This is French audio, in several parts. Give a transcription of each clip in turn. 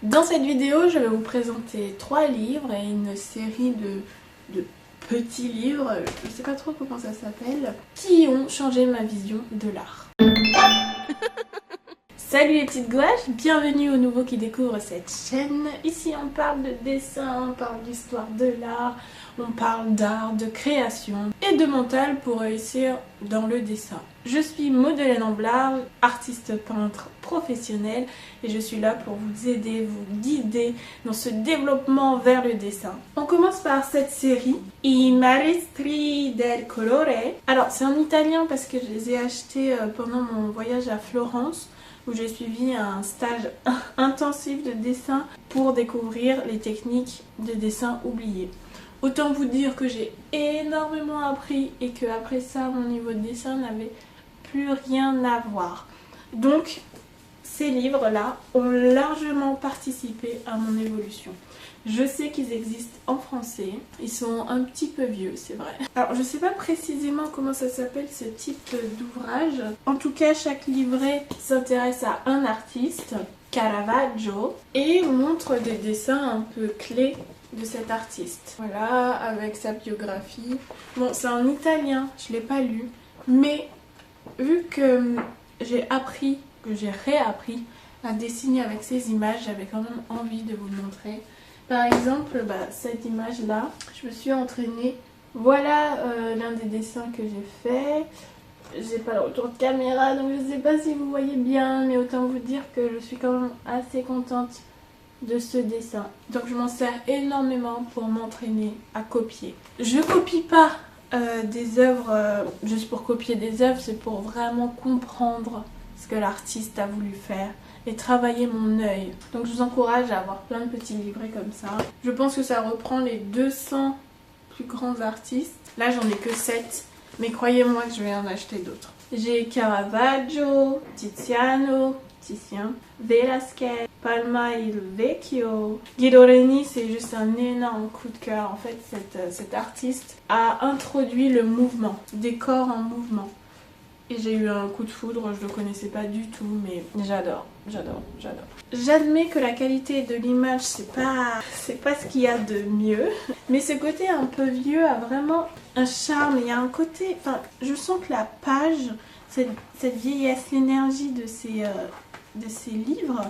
Dans cette vidéo, je vais vous présenter 3 livres et une série de petits livres, je sais pas trop comment ça s'appelle, qui ont changé ma vision de l'art. Salut les petites gouaches, bienvenue aux nouveaux qui découvrent cette chaîne. Ici on parle de dessin, on parle d'histoire de l'art, on parle d'art, de création et de mental pour réussir dans le dessin. Je suis Maudelaine Amblard, artiste peintre professionnelle et je suis là pour vous aider, vous guider dans ce développement vers le dessin. On commence par cette série, I Maestri del Colore. Alors c'est en italien parce que je les ai achetés pendant mon voyage à Florence, où j'ai suivi un stage intensif de dessin pour découvrir les techniques de dessin oubliées. Autant vous dire que j'ai énormément appris et que après ça mon niveau de dessin n'avait plus rien à voir. Donc ces livres-là ont largement participé à mon évolution. Je sais qu'ils existent en français, ils sont un petit peu vieux, c'est vrai. Alors je sais pas précisément comment ça s'appelle ce type d'ouvrage. En tout cas, chaque livret s'intéresse à un artiste, Caravaggio, et montre des dessins un peu clés de cet artiste. Voilà, avec sa biographie. Bon, c'est en italien, je l'ai pas lu, mais vu que j'ai appris, que j'ai réappris à dessiner avec ces images, j'avais quand même envie de vous le montrer. Par exemple, cette image-là, je me suis entraînée. Voilà l'un des dessins que j'ai fait. J'ai pas le retour de caméra, donc je sais pas si vous voyez bien, mais autant vous dire que je suis quand même assez contente de ce dessin. Donc je m'en sers énormément pour m'entraîner à copier. Je copie pas des œuvres juste pour copier des œuvres, c'est pour vraiment comprendre ce que l'artiste a voulu faire et travailler mon œil. Donc je vous encourage à avoir plein de petits livrets comme ça. Je pense que ça reprend les 200 plus grands artistes. Là j'en ai que 7, mais croyez-moi que je vais en acheter d'autres. J'ai Caravaggio, Tiziano, Titien, Velasquez, Palma il Vecchio. Guido Reni, c'est juste un énorme coup de cœur. En fait, cet artiste a introduit le mouvement, des corps en mouvement. Et j'ai eu un coup de foudre, je le connaissais pas du tout, mais j'adore. J'admets que la qualité de l'image, c'est pas ce qu'il y a de mieux, mais ce côté un peu vieux a vraiment un charme. Il y a un côté, enfin, je sens que la page, cette vieillesse, l'énergie de ces livres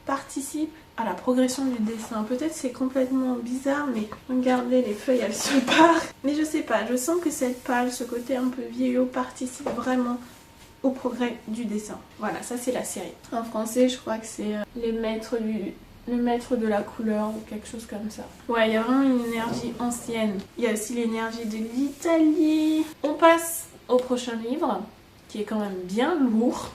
participe à la progression du dessin. Peut-être c'est complètement bizarre, mais regardez, les feuilles elles se parent. Mais je sais pas, je sens que cette page, ce côté un peu vieillot participe vraiment au progrès du dessin. Voilà, ça c'est la série. En français, je crois que c'est le maître de la couleur ou quelque chose comme ça. Ouais, il y a vraiment une énergie ancienne. Il y a aussi l'énergie de l'Italie. On passe au prochain livre, qui est quand même bien lourd.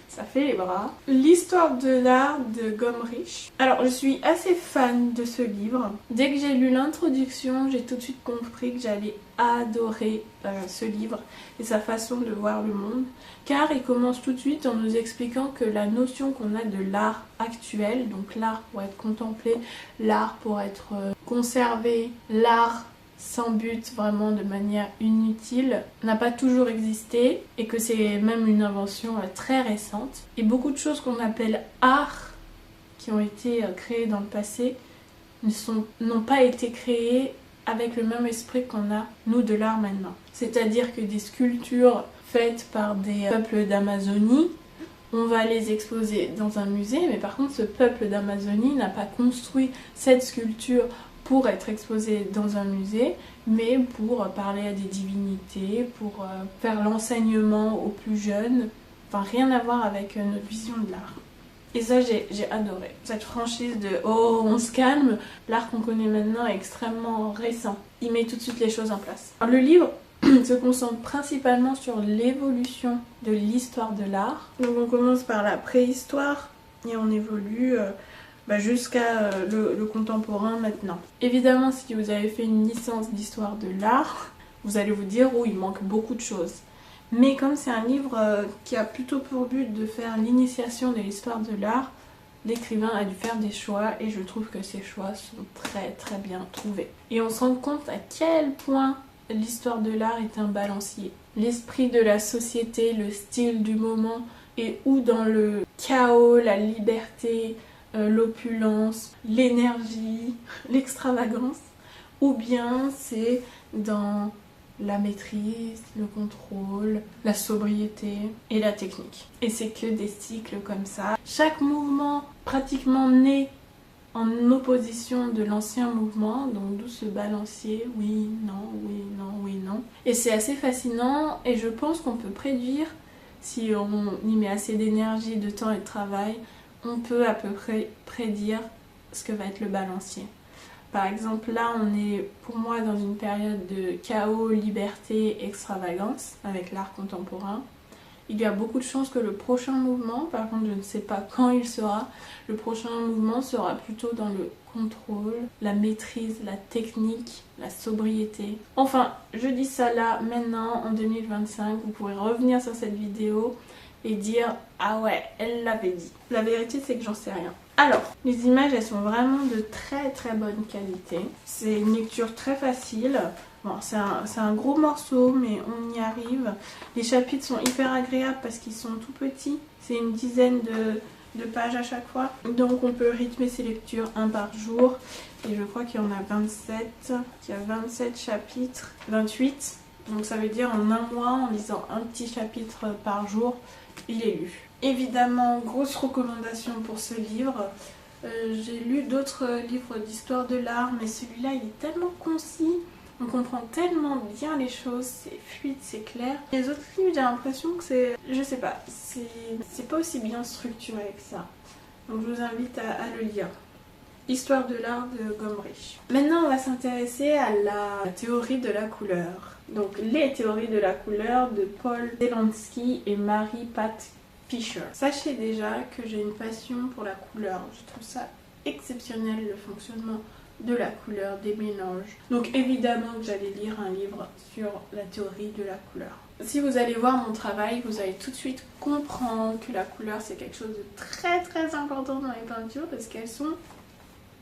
Ça fait les bras. L'histoire de l'art de Gombrich. Alors je suis assez fan de ce livre. Dès que j'ai lu l'introduction, j'ai tout de suite compris que j'allais adorer ce livre et sa façon de voir le monde. Car il commence tout de suite en nous expliquant que la notion qu'on a de l'art actuel, donc l'art pour être contemplé, l'art pour être conservé, l'art sans but, vraiment de manière inutile, n'a pas toujours existé et que c'est même une invention très récente. Et beaucoup de choses qu'on appelle art, qui ont été créées dans le passé, n'ont pas été créées avec le même esprit qu'on a, nous, de l'art maintenant. C'est-à-dire que des sculptures faites par des peuples d'Amazonie, on va les exposer dans un musée, mais par contre ce peuple d'Amazonie n'a pas construit cette sculpture pour être exposé dans un musée, mais pour parler à des divinités, pour faire l'enseignement aux plus jeunes. Enfin, rien à voir avec notre vision de l'art. Et ça, j'ai adoré. Cette franchise de « Oh, on se calme », l'art qu'on connaît maintenant est extrêmement récent. Il met tout de suite les choses en place. Alors, le livre se concentre principalement sur l'évolution de l'histoire de l'art. Donc on commence par la préhistoire et on évolue jusqu'à le contemporain maintenant. Évidemment, si vous avez fait une licence d'histoire de l'art, vous allez vous dire « Oh, il manque beaucoup de choses ». Mais comme c'est un livre qui a plutôt pour but de faire l'initiation de l'histoire de l'art, l'écrivain a dû faire des choix et je trouve que ces choix sont très très bien trouvés. Et on se rend compte à quel point l'histoire de l'art est un balancier. L'esprit de la société, le style du moment et où dans le chaos, la liberté, l'opulence, l'énergie, l'extravagance, ou bien c'est dans la maîtrise, le contrôle, la sobriété et la technique. Et c'est que des cycles comme ça. Chaque mouvement pratiquement naît en opposition de l'ancien mouvement, donc d'où ce balancier, oui, non, oui, non, oui, non. Et c'est assez fascinant et je pense qu'on peut prédire, si on y met assez d'énergie, de temps et de travail, on peut à peu près prédire ce que va être le balancier. Par exemple, là, on est pour moi dans une période de chaos, liberté, extravagance avec l'art contemporain. Il y a beaucoup de chances que le prochain mouvement, par contre je ne sais pas quand il sera, le prochain mouvement sera plutôt dans le contrôle, la maîtrise, la technique, la sobriété. Enfin, je dis ça là, maintenant, en 2025, vous pourrez revenir sur cette vidéo et dire « Ah ouais, elle l'avait dit ». La vérité, c'est que j'en sais rien. Alors, les images, elles sont vraiment de très très bonne qualité. C'est une lecture très facile. Bon, c'est un gros morceau, mais on y arrive. Les chapitres sont hyper agréables parce qu'ils sont tout petits. C'est une dizaine de pages à chaque fois. Donc on peut rythmer ses lectures un par jour. Et je crois qu'il y en a 27. Il y a 27 chapitres, 28. Donc ça veut dire en un mois, en lisant un petit chapitre par jour, il est lu. Évidemment, grosse recommandation pour ce livre. J'ai lu d'autres livres d'histoire de l'art, mais celui-là, il est tellement concis. On comprend tellement bien les choses, c'est fluide, c'est clair. Les autres livres, j'ai l'impression que c'est... Je sais pas, c'est pas aussi bien structuré que ça. Donc je vous invite à le lire. Histoire de l'art de Gombrich. Maintenant, on va s'intéresser à la théorie de la couleur. Donc les théories de la couleur de Paul Zelansky et Mary Pat Fisher. Sachez déjà que j'ai une passion pour la couleur. Je trouve ça exceptionnel, le fonctionnement de la couleur, des mélanges. Donc évidemment que j'allais lire un livre sur la théorie de la couleur. Si vous allez voir mon travail, vous allez tout de suite comprendre que la couleur c'est quelque chose de très très important dans les peintures parce qu'elles sont,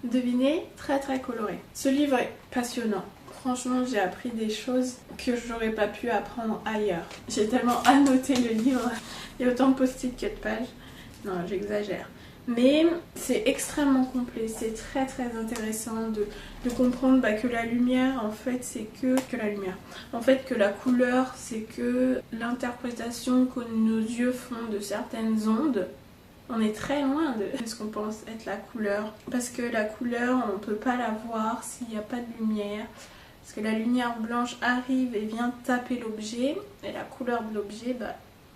devinez, très très colorées. Ce livre est passionnant. Franchement, j'ai appris des choses que j'aurais pas pu apprendre ailleurs. J'ai tellement annoté le livre, il y a autant de post-it que de pages. Non, j'exagère. Mais c'est extrêmement complet, c'est très très intéressant de comprendre que la lumière, en fait, c'est que la lumière. En fait, que la couleur, c'est que l'interprétation que nos yeux font de certaines ondes. On est très loin de ce qu'on pense être la couleur. Parce que la couleur, on ne peut pas la voir s'il n'y a pas de lumière. Parce que la lumière blanche arrive et vient taper l'objet. Et la couleur de l'objet,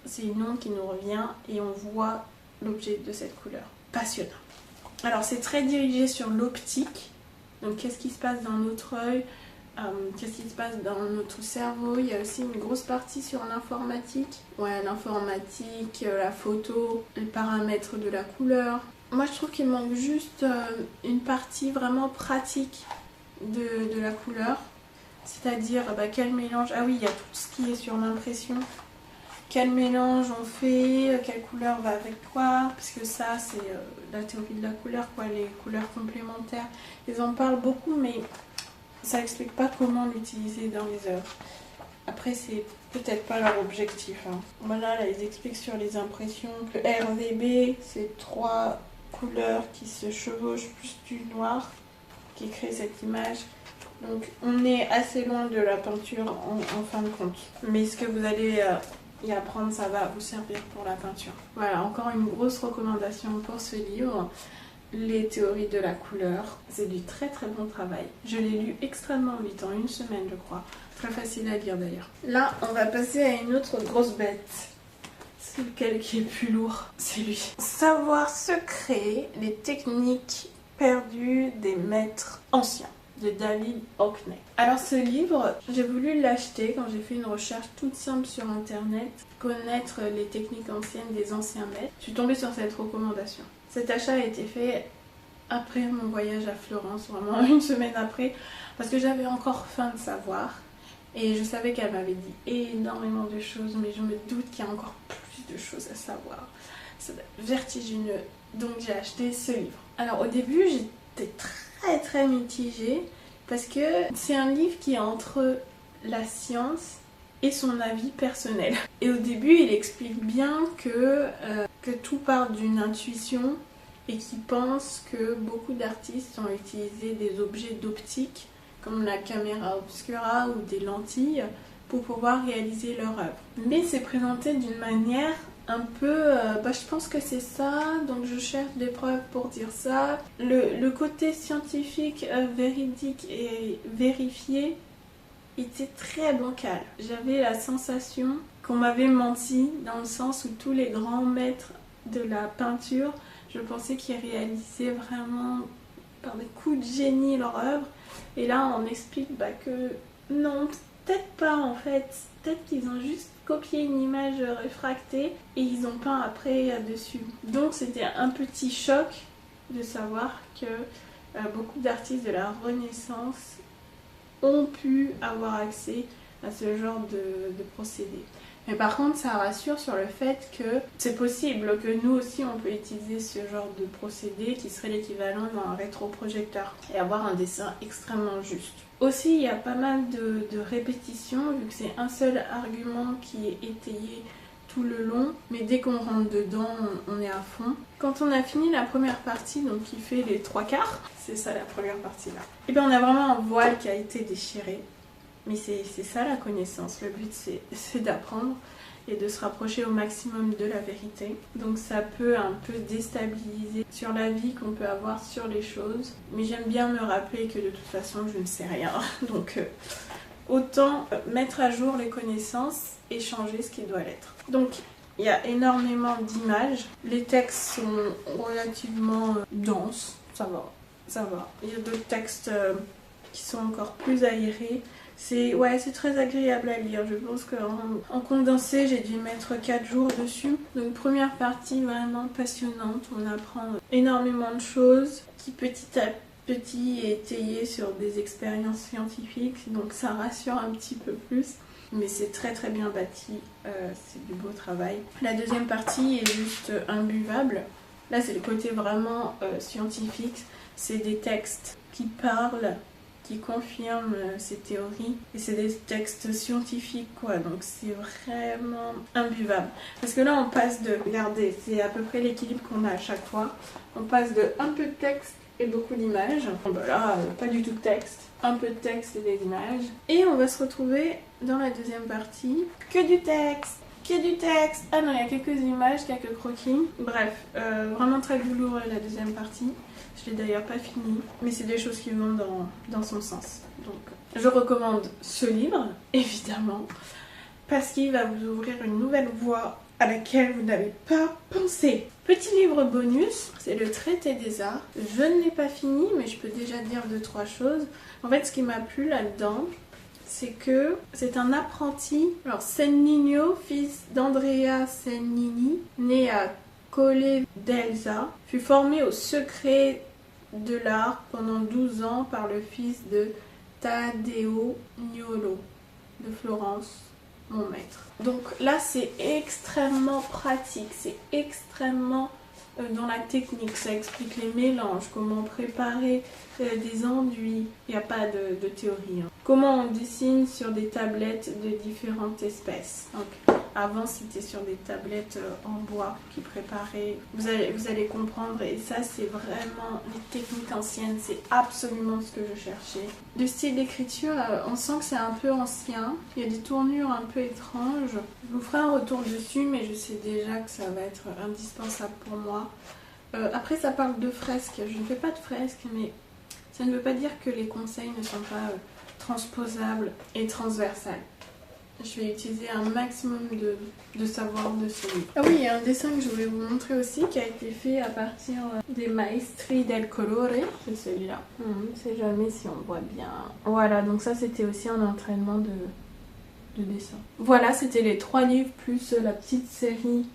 c'est une onde qui nous revient et on voit l'objet de cette couleur. Passionnant. Alors c'est très dirigé sur l'optique. Donc qu'est-ce qui se passe dans notre œil, qu'est-ce qui se passe dans notre cerveau. Il y a aussi une grosse partie sur l'informatique. Ouais, l'informatique, la photo, les paramètres de la couleur. Moi je trouve qu'il manque juste une partie vraiment pratique de la couleur. C'est-à-dire quel mélange. Ah oui, il y a tout ce qui est sur l'impression. Quel mélange on fait, quelle couleur va avec quoi, parce que ça c'est la théorie de la couleur, les couleurs complémentaires. Ils en parlent beaucoup mais ça explique pas comment l'utiliser dans les œuvres. Après c'est peut-être pas leur objectif. Voilà, là ils expliquent sur les impressions que RGB c'est 3 couleurs qui se chevauchent plus du noir qui crée cette image. Donc on est assez loin de la peinture en fin de compte. Mais ce que vous allez... et apprendre, ça va vous servir pour la peinture. Voilà, encore une grosse recommandation pour ce livre, Les théories de la couleur. C'est du très très bon travail. Je l'ai lu extrêmement vite, en une semaine je crois. Très facile à lire d'ailleurs. Là, on va passer à une autre grosse bête. C'est lequel qui est plus lourd? C'est lui. Savoir secret, les techniques perdues des maîtres anciens, de David Hockney. Alors ce livre, j'ai voulu l'acheter quand j'ai fait une recherche toute simple sur internet, connaître les techniques anciennes des anciens maîtres. Je suis tombée sur cette recommandation. Cet achat a été fait après mon voyage à Florence, vraiment une semaine après, parce que j'avais encore faim de savoir et je savais qu'elle m'avait dit énormément de choses, mais je me doute qu'il y a encore plus de choses à savoir. C'est vertigineux, donc j'ai acheté ce livre. Alors au début j'étais très mitigée parce que c'est un livre qui est entre la science et son avis personnel. Et au début il explique bien que tout part d'une intuition et qui pensent que beaucoup d'artistes ont utilisé des objets d'optique comme la caméra obscura ou des lentilles pour pouvoir réaliser leur œuvre. Mais c'est présenté d'une manière un peu... je pense que c'est ça, donc je cherche des preuves pour dire ça. Le côté scientifique, véridique et vérifié était très bancal. J'avais la sensation qu'on m'avait menti dans le sens où tous les grands maîtres de la peinture, je pensais qu'ils réalisaient vraiment par des coups de génie leur œuvre. Et là, on explique que non, peut-être pas en fait. Peut-être qu'ils ont juste copié une image réfractée et ils ont peint après dessus. Donc c'était un petit choc de savoir que beaucoup d'artistes de la Renaissance ont pu avoir accès à ce genre de procédé. Mais par contre, ça rassure sur le fait que c'est possible que nous aussi on peut utiliser ce genre de procédé qui serait l'équivalent d'un rétroprojecteur et avoir un dessin extrêmement juste. Aussi, il y a pas mal de répétitions vu que c'est un seul argument qui est étayé tout le long, mais dès qu'on rentre dedans, on est à fond. Quand on a fini la première partie, donc qui fait les 3/4, c'est ça la première partie là, et bien on a vraiment un voile qui a été déchiré. Mais c'est ça la connaissance, le but c'est d'apprendre et de se rapprocher au maximum de la vérité. Donc ça peut un peu déstabiliser sur la vie qu'on peut avoir sur les choses, mais j'aime bien me rappeler que de toute façon je ne sais rien, donc autant mettre à jour les connaissances et changer ce qui doit l'être. Donc il y a énormément d'images, les textes sont relativement denses, ça va. Il y a d'autres textes qui sont encore plus aérés. C'est très agréable à lire. Je pense qu'en condensé, j'ai dû mettre 4 jours dessus. Donc première partie vraiment passionnante. On apprend énormément de choses qui petit à petit est étayé sur des expériences scientifiques. Donc ça rassure un petit peu plus. Mais c'est très très bien bâti. C'est du beau travail. La deuxième partie est juste imbuvable. Là c'est le côté vraiment scientifique. C'est des textes qui parlent, qui confirme ces théories et c'est des textes scientifiques donc c'est vraiment imbuvable parce que là on passe de, regardez, c'est à peu près l'équilibre qu'on a à chaque fois, on passe de un peu de texte et beaucoup d'images, là pas du tout de texte, un peu de texte et des images, et on va se retrouver dans la deuxième partie que du texte. Ah non, il y a quelques images, quelques croquis, bref, vraiment très douloureux la deuxième partie. Je l'ai d'ailleurs pas fini, mais c'est des choses qui vont dans son sens. Donc je recommande ce livre, évidemment, parce qu'il va vous ouvrir une nouvelle voie à laquelle vous n'avez pas pensé. Petit livre bonus, c'est le traité des arts. Je ne l'ai pas fini, mais je peux déjà dire 2-3 choses. En fait, ce qui m'a plu là-dedans, c'est que c'est un apprenti. Alors, Sennino, fils d'Andrea Sennini, né à Colle d'Elsa, fut formé au secret de l'art pendant 12 ans par le fils de Taddeo Niolo de Florence, mon maître. Donc là c'est extrêmement pratique, c'est extrêmement dans la technique, ça explique les mélanges, comment préparer des enduits, il n'y a pas de théorie. Comment on dessine sur des tablettes de différentes espèces. Donc, avant c'était sur des tablettes en bois qui préparaient, vous allez comprendre, et ça c'est vraiment les techniques anciennes, c'est absolument ce que je cherchais. Le style d'écriture, on sent que c'est un peu ancien, il y a des tournures un peu étranges. Je vous ferai un retour dessus, mais je sais déjà que ça va être indispensable pour moi. Après ça parle de fresques, je ne fais pas de fresques, mais ça ne veut pas dire que les conseils ne sont pas transposables et transversales. Je vais utiliser un maximum de savoir de ce livre. Ah oui, il y a un dessin que je voulais vous montrer aussi qui a été fait à partir des Maestri del Colore. C'est celui-là. On ne sait jamais si on voit bien. Voilà, donc ça c'était aussi un entraînement de dessin. Voilà, c'était les 3 livres plus la petite série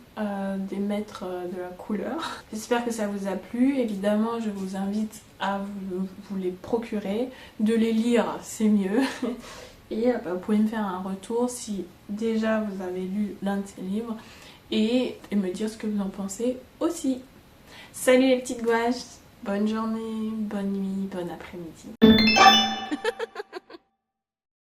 des maîtres de la couleur. J'espère que ça vous a plu. Évidemment, je vous invite à vous les procurer. De les lire, c'est mieux. Et vous pouvez me faire un retour si déjà vous avez lu l'un de ces livres et me dire ce que vous en pensez aussi. Salut les petites gouaches, bonne journée, bonne nuit, bon après-midi.